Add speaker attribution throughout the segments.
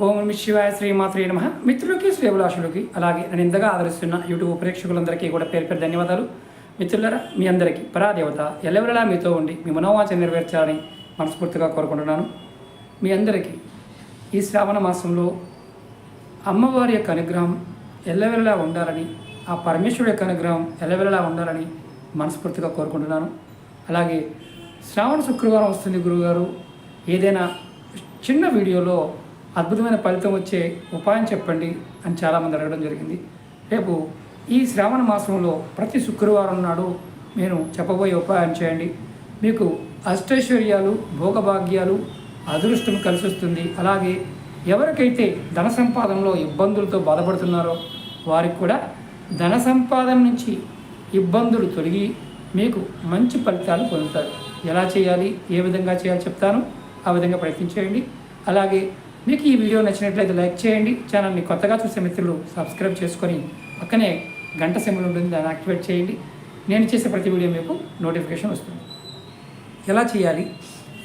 Speaker 1: ఓం నమః శివాయ శ్రీమాత్రే నమః. మిత్రులకి శ్రేభిలాషులకి అలాగే నన్ను ఇంతగా ఆదరిస్తున్న యూట్యూబ్ ప్రేక్షకులందరికీ కూడా పేరు పేరు ధన్యవాదాలు. మిత్రులారా, మీ అందరికీ పరాదేవత ఎల్లవెల్లలా మీతో ఉండి మీ మనోవాంఛ నెరవేర్చాలని మనస్ఫూర్తిగా కోరుకుంటున్నాను. మీ అందరికీ ఈ శ్రావణ మాసంలో అమ్మవారి యొక్క అనుగ్రహం ఎల్లవెల్లలా ఉండాలని, ఆ పరమేశ్వరుడి యొక్క అనుగ్రహం ఎల్లవెల్లలా ఉండాలని మనస్ఫూర్తిగా కోరుకుంటున్నాను. అలాగే శ్రావణ శుక్రవారం వస్తుంది గురువుగారు, ఏదైనా చిన్న వీడియోలో అద్భుతమైన ఫలితం వచ్చే ఉపాయం చెప్పండి అని చాలామంది అడగడం జరిగింది. రేపు ఈ శ్రావణ మాసంలో ప్రతి శుక్రవారం నాడు నేను చెప్పబోయే ఉపాయం చేయండి. మీకు అష్టైశ్వర్యాలు, భోగభాగ్యాలు, అదృష్టం కలిసి వస్తుంది. అలాగే ఎవరికైతే ధన సంపాదనలో ఇబ్బందులతో బాధపడుతున్నారో వారికి కూడా ధన సంపాదన నుంచి ఇబ్బందులు తొలగి మీకు మంచి ఫలితాలు పొందుతారు. ఎలా చేయాలి, ఏ విధంగా చేయాలి చెప్తాను. ఆ విధంగా ప్రయత్నించేయండి. అలాగే మీకు ఈ వీడియో నచ్చినట్లయితే లైక్ చేయండి. ఛానల్ని కొత్తగా చూసే మిత్రులు సబ్స్క్రైబ్ చేసుకొని పక్కనే గంట సింబల్ ఉంటుంది, దాన్ని యాక్టివేట్ చేయండి. నేను చేసే ప్రతి వీడియో మీకు నోటిఫికేషన్ వస్తుంది. ఎలా చేయాలి,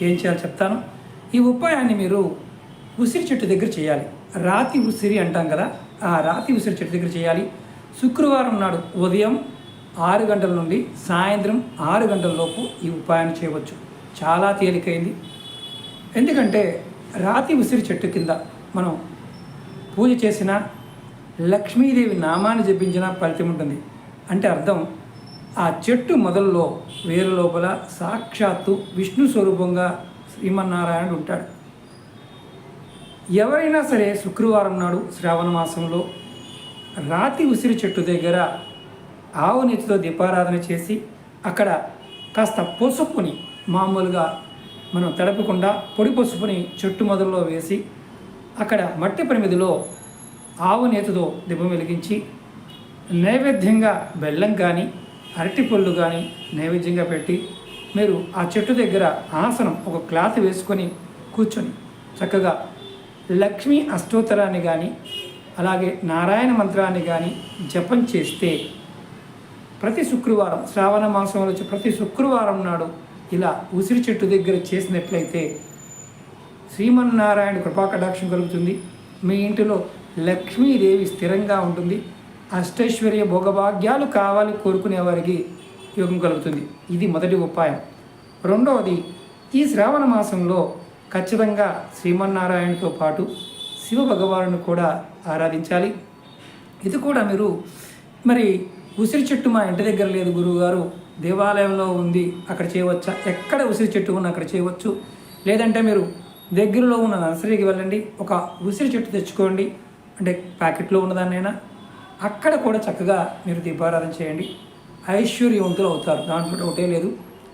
Speaker 1: ఏం చేయాలి చెప్తాను. ఈ ఉపాయాన్ని మీరు ఉసిరి చెట్టు దగ్గర చేయాలి. రాతి ఉసిరి అంటాం కదా, ఆ రాతి ఉసిరి చెట్టు దగ్గర చేయాలి. శుక్రవారం నాడు ఉదయం 6 గంటల నుండి సాయంత్రం 6 గంటల లోపు ఈ ఉపాయాన్ని చేయవచ్చు. చాలా తేలికైంది. ఎందుకంటే రాతి ఉసిరి చెట్టు కింద మనం పూజ చేసిన, లక్ష్మీదేవి నామాన్ని జపించిన ఫలితం ఉంటుంది. అంటే అర్థం, ఆ చెట్టు మొదల్లో వేరు లోపల సాక్షాత్తు విష్ణు స్వరూపంగా శ్రీమన్నారాయణుడు ఉంటాడు. ఎవరైనా సరే శుక్రవారం నాడు శ్రావణ మాసంలో రాతి ఉసిరి చెట్టు దగ్గర ఆవు నెత్తితో దీపారాధన చేసి అక్కడ కాస్త పసుపుని, మామూలుగా మనం తడపకుండా పొడి పసుపుని చెట్టు మొదల్లో వేసి అక్కడ మట్టి ప్రమిదిలో ఆవు నేతితో దీపం వెలిగించి నైవేద్యంగా బెల్లం కానీ అరటిపళ్ళు కానీ నైవేద్యంగా పెట్టి మీరు ఆ చెట్టు దగ్గర ఆసనం, ఒక క్లాత్ వేసుకొని కూర్చొని చక్కగా లక్ష్మీ అష్టోత్తరాన్ని కానీ అలాగే నారాయణ మంత్రాన్ని కానీ జపం చేస్తే ప్రతి శుక్రవారం, శ్రావణ మాసంలో వచ్చి ప్రతి శుక్రవారం నాడు ఇలా ఉసిరి చెట్టు దగ్గర చేసినట్లయితే శ్రీమన్నారాయణ కృపాకటాక్షం కలుగుతుంది. మీ ఇంటిలో లక్ష్మీదేవి స్థిరంగా ఉంటుంది. అష్టైశ్వర్య భోగభాగ్యాలు కావాలి కోరుకునే వారికి యోగం కలుగుతుంది. ఇది మొదటి ఉపాయం. రెండవది, ఈ శ్రావణ మాసంలో ఖచ్చితంగా శ్రీమన్నారాయణతో పాటు శివ భగవాను కూడా ఆరాధించాలి. ఇది కూడా మీరు మరి ఉసిరి చెట్టు మా ఇంటి దగ్గర లేదు గురువుగారు, దేవాలయంలో ఉంది, అక్కడ చేయవచ్చా? ఎక్కడ ఉసిరి చెట్టు ఉన్నా అక్కడ చేయవచ్చు. లేదంటే మీరు దగ్గరలో ఉన్న నర్సరీకి వెళ్ళండి, ఒక ఉసిరి చెట్టు తెచ్చుకోండి, అంటే ప్యాకెట్లో ఉన్నదాన్నైనా అక్కడ కూడా చక్కగా మీరు దీపారాధన చేయండి. ఐశ్వర్యవంతులు అవుతారు, దాంట్లో ఒకటే లేదు.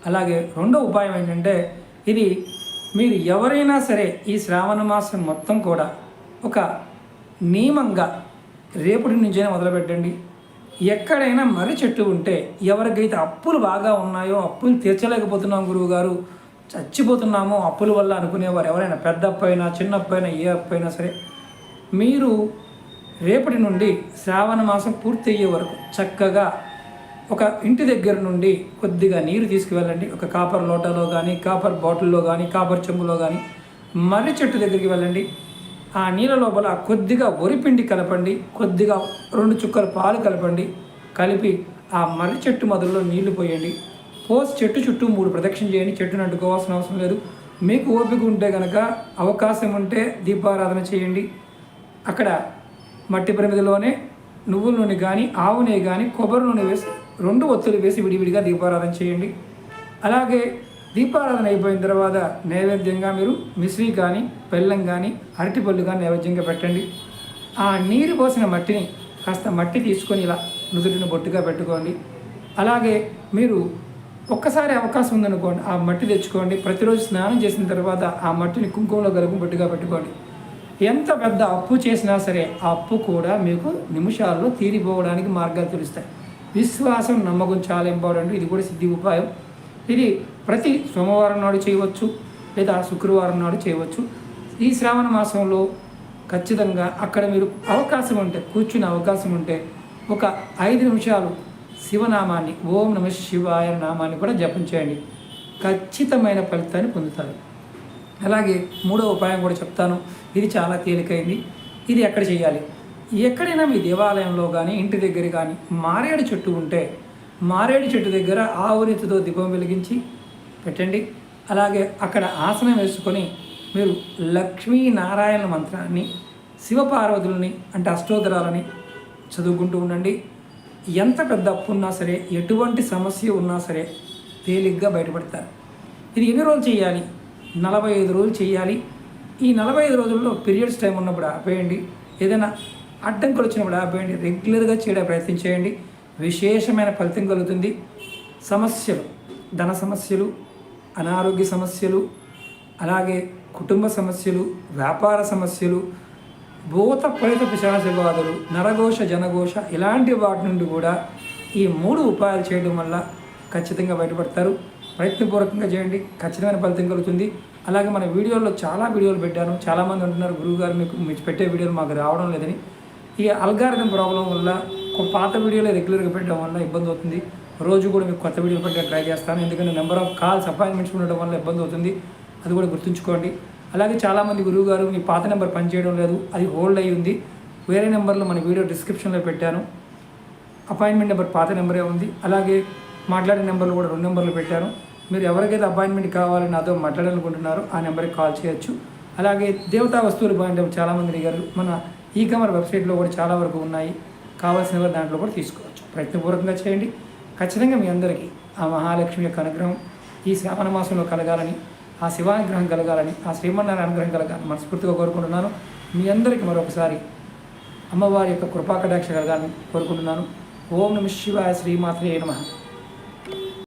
Speaker 1: అలాగే రెండో ఉపాయం ఏంటంటే, ఇది మీరు ఎవరైనా సరే ఈ శ్రావణ మాసం మొత్తం కూడా ఒక నియమంగా రేపటి నుంచైనా మొదలుపెట్టండి. ఎక్కడైనా మర్రి చెట్టు ఉంటే, ఎవరికైతే అప్పులు బాగా ఉన్నాయో, అప్పులు తీర్చలేకపోతున్నాం గురువుగారు, చచ్చిపోతున్నామో అప్పుల వల్ల అనుకునేవారు ఎవరైనా, పెద్ద అప్పు అయినా చిన్న అప్పు అయినా ఏ అప్పు అయినా సరే, మీరు రేపటి నుండి శ్రావణ మాసం పూర్తి అయ్యే వరకు చక్కగా ఒక ఇంటి దగ్గర నుండి కొద్దిగా నీరు తీసుకువెళ్ళండి. ఒక కాపర్ లోటాలో కానీ, కాపర్ బాటిల్లో కానీ, కాపర్ చెంబులో కానీ మర్రి చెట్టు దగ్గరికి వెళ్ళండి. ఆ నీళ్ళ లోపల కొద్దిగా వరిపిండి కలపండి, కొద్దిగా 2 చుక్కల పాలు కలపండి. కలిపి ఆ మర్రి చెట్టు మొదల్లో నీళ్లు పోయండి. పోసి చెట్టు చుట్టూ 3 ప్రదక్షిణ చేయండి. చెట్టును అడ్డుకోవాల్సిన అవసరం లేదు. మీకు ఓపిక ఉంటే కనుక, అవకాశం ఉంటే దీపారాధన చేయండి. అక్కడ మట్టి ప్రమిదిలోనే నువ్వుల నూనె కానీ, ఆవు నెయ్యి కానీ, కొబ్బరి నూనె వేసి 2 ఒత్తులు వేసి విడివిడిగా దీపారాధన చేయండి. అలాగే దీపారాధన అయిపోయిన తర్వాత నైవేద్యంగా మీరు మిశ్రీ కానీ, బెల్లం కానీ, అరటిపళ్ళు కానీ నైవేద్యంగా పెట్టండి. ఆ నీరు పోసిన మట్టిని కాస్త మట్టి తీసుకొని ఇలా నుదుటిని బొట్టుగా పెట్టుకోండి. అలాగే మీరు ఒక్కసారి అవకాశం ఉందనుకోండి, ఆ మట్టి తెచ్చుకోండి. ప్రతిరోజు స్నానం చేసిన తర్వాత ఆ మట్టిని కుంకుమలో గలుపు బొట్టుగా పెట్టుకోండి. ఎంత పెద్ద అప్పు చేసినా సరే ఆ అప్పు కూడా మీకు నిమిషాల్లో తీరిపోవడానికి మార్గాలు తెలుస్తాయి. విశ్వాసం, నమ్మకం చాలా ఇంపార్టెంట్. ఇది కూడా సిద్ధి ఉపాయం. ఇది ప్రతి సోమవారం నాడు చేయవచ్చు, లేదా శుక్రవారం నాడు చేయవచ్చు. ఈ శ్రావణ మాసంలో ఖచ్చితంగా అక్కడ మీరు అవకాశం ఉంటే, కూర్చునే అవకాశం ఉంటే ఒక 5 నిమిషాలు శివనామాన్ని, ఓం నమః శివాయ నామాన్ని కూడా జపం చేయండి. ఖచ్చితమైన ఫలితాన్ని పొందుతారు. అలాగే మూడో ఉపాయం కూడా చెప్తాను. ఇది చాలా తేలికైంది. ఇది ఎక్కడ చేయాలి? ఎక్కడైనా మీ దేవాలయంలో కానీ ఇంటి దగ్గర కానీ మారేడు చెట్టు ఉంటే మారేడు చెట్టు దగ్గర ఆవునితితో దీపం వెలిగించి పెట్టండి. అలాగే అక్కడ ఆసనం వేసుకొని మీరు లక్ష్మీనారాయణ మంత్రాన్ని, శివపార్వతులని అంటే అష్టోత్తరాలని చదువుకుంటూ ఉండండి. ఎంత పెద్ద అప్పు ఉన్నా సరే, ఎటువంటి సమస్య ఉన్నా సరే తేలిగ్గా బయటపడతారు. ఇది ఎన్ని రోజులు చేయాలి? 45 రోజులు చేయాలి. ఈ 45 రోజుల్లో పీరియడ్స్ టైం ఉన్నప్పుడు ఆపేయండి. ఏదైనా అడ్డంకులు వచ్చినప్పుడు ఆపేయండి. రెగ్యులర్గా చేయడానికి ప్రయత్నం చేయండి. విశేషమైన ఫలితం కలుగుతుంది. సమస్యలు, ధన సమస్యలు, అనారోగ్య సమస్యలు, అలాగే కుటుంబ సమస్యలు, వ్యాపార సమస్యలు, భూత ప్రేత పిశాచ బాధలు, నరఘోష జనఘోష ఇలాంటి వాటి నుండి కూడా ఈ 3 ఉపాయాలు చేయడం వల్ల ఖచ్చితంగా బయటపడతారు. ప్రయత్నపూర్వకంగా చేయండి, ఖచ్చితమైన ఫలితం కలుగుతుంది. అలాగే మన వీడియోల్లో చాలా వీడియోలు పెట్టాను. చాలామంది అంటున్నారు, గురువుగారు మీకు పెట్టే వీడియోలు మాకు రావడం లేదని. ఈ అల్గారిథం ప్రాబ్లం వల్ల పాత వీడియోలు రెగ్యులర్గా పెట్టడం వల్ల ఇబ్బంది అవుతుంది. రోజు కూడా మీకు కొత్త వీడియోలు పెట్టే ట్రై చేస్తాను. ఎందుకంటే నెంబర్ ఆఫ్ కాల్స్ అపాయింట్మెంట్స్ ఉండడం వల్ల ఇబ్బంది అవుతుంది. అది కూడా గుర్తుంచుకోండి. అలాగే చాలామంది గురువుగారు మీ పాత నెంబర్ పనిచేయడం లేదు, అది హోల్డ్ అయ్యి ఉంది, వేరే నెంబర్లో మన వీడియో డిస్క్రిప్షన్లో పెట్టాను. అపాయింట్మెంట్ నెంబర్ పాత నెంబరే ఉంది. అలాగే మాట్లాడే నెంబర్లు కూడా 2 నెంబర్లు పెట్టాను. మీరు ఎవరికైతే అపాయింట్మెంట్ కావాలని నాతో మాట్లాడాలనుకుంటున్నారో ఆ నెంబర్కి కాల్ చేయొచ్చు. అలాగే దేవతా వస్తువులు పాయింట్ చాలామంది అడిగారు. మన ఈకామర్ వెబ్సైట్లో కూడా చాలా వరకు ఉన్నాయి. కావాల్సిన దాంట్లో కూడా తీసుకోవచ్చు. ప్రయత్నపూర్వకంగా చేయండి. ఖచ్చితంగా మీ అందరికీ ఆ మహాలక్ష్మి యొక్క అనుగ్రహం ఈ శ్రావణ మాసంలో కలగాలని, ఆ శివానుగ్రహం కలగాలని, ఆ శ్రీమన్నారాయణ అనుగ్రహం కలగాలని మనస్ఫూర్తిగా కోరుకుంటున్నాను. మీ అందరికీ మరొకసారి అమ్మవారి యొక్క కృపాకటాక్ష కలగాలని కోరుకుంటున్నాను. ఓం నమః శివాయ. శ్రీమాత్రే నమః.